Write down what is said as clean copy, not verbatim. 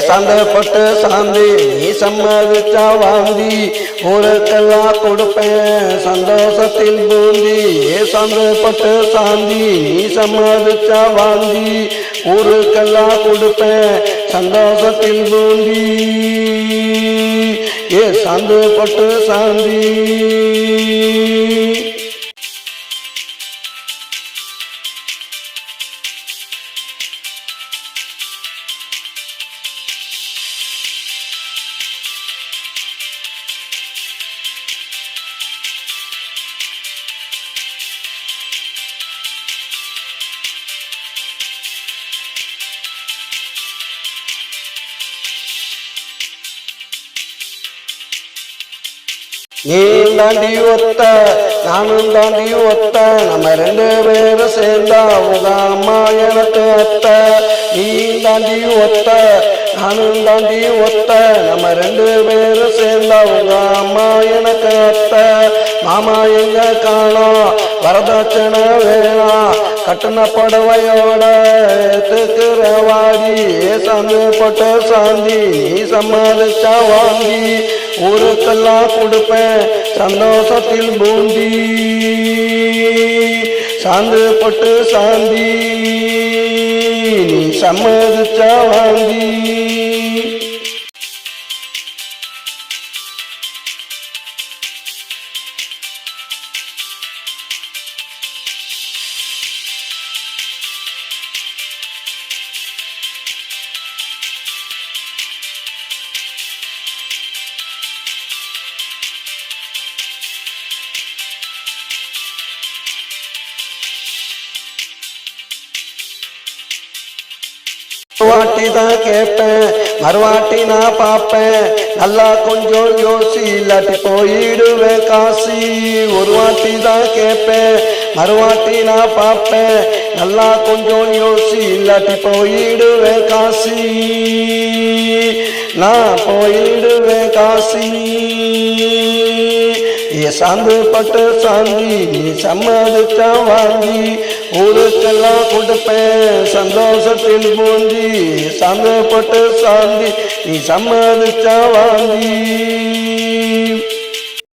சந்தப்பட்டு சாந்தி நீ சம்மதிச்சா வாந்தி ஊருக்கெல்லாம் கொடுப்பேன் சந்தோஷத்தில் பூந்தி. சந்தப்பட்டு சாந்தி நீ சம்மதிச்சா வாந்தி ஊருக்கெல்லாம் கொடுப்பேன் சந்தோஷத்தில் பூந்தி. சந்தப்பட்டு சாந்தி நீ தாண்டி ஒத்த நானும் தாண்டி ஒத்த நம்ம ரெண்டு பேரும் சேர்ந்தா உங்க அம்மா எனக்கு அத்த. நீ தாண்டி ஒத்த நானும் தாண்டி ஒத்த நம்ம ரெண்டு பேரும் சேர்ந்தா உங்க அம்மா எனக்கு அத்த. மாமா எங்க காணோம் வரதட்சணை வேணாம் கட்டுன படவையோட ஏத்துக்கிற வாடி. சந்தப்பட்ட சாந்தி நீ சம்மதிச்சா வாங்கி ஊருக்கெல்லாம் கொடுப்பேன் சந்தோஷத்தில் பூந்தி. சந்தப்பட்டு சாந்தி நீ சம்மதிச்சா வாங்கி. வாட்டி தான் கேட்பேன் மறுவாட்டி நான் பார்ப்பேன் நல்லா கொஞ்சம் யோசி இல்லாட்டி போயிடுவேன் காசி. ஒரு வாட்டி தான் கேட்பேன் மறுவாட்டி நான் பார்ப்பேன் நல்லா கொஞ்சம் யோசி இல்லாட்டி போயிடுவேன் காசி. நான் போயிடுவேன் காசி. சந்தப்பட்டு சாந்தி நீ சம்மதிச்சா வாங்கி ஊருக்கெல்லாம் கொடுப்பேன் சந்தோஷத்தில் பூந்தி. சந்தப்பட்டு சாந்தி நீ சம்மதிச்சா வாங்கி.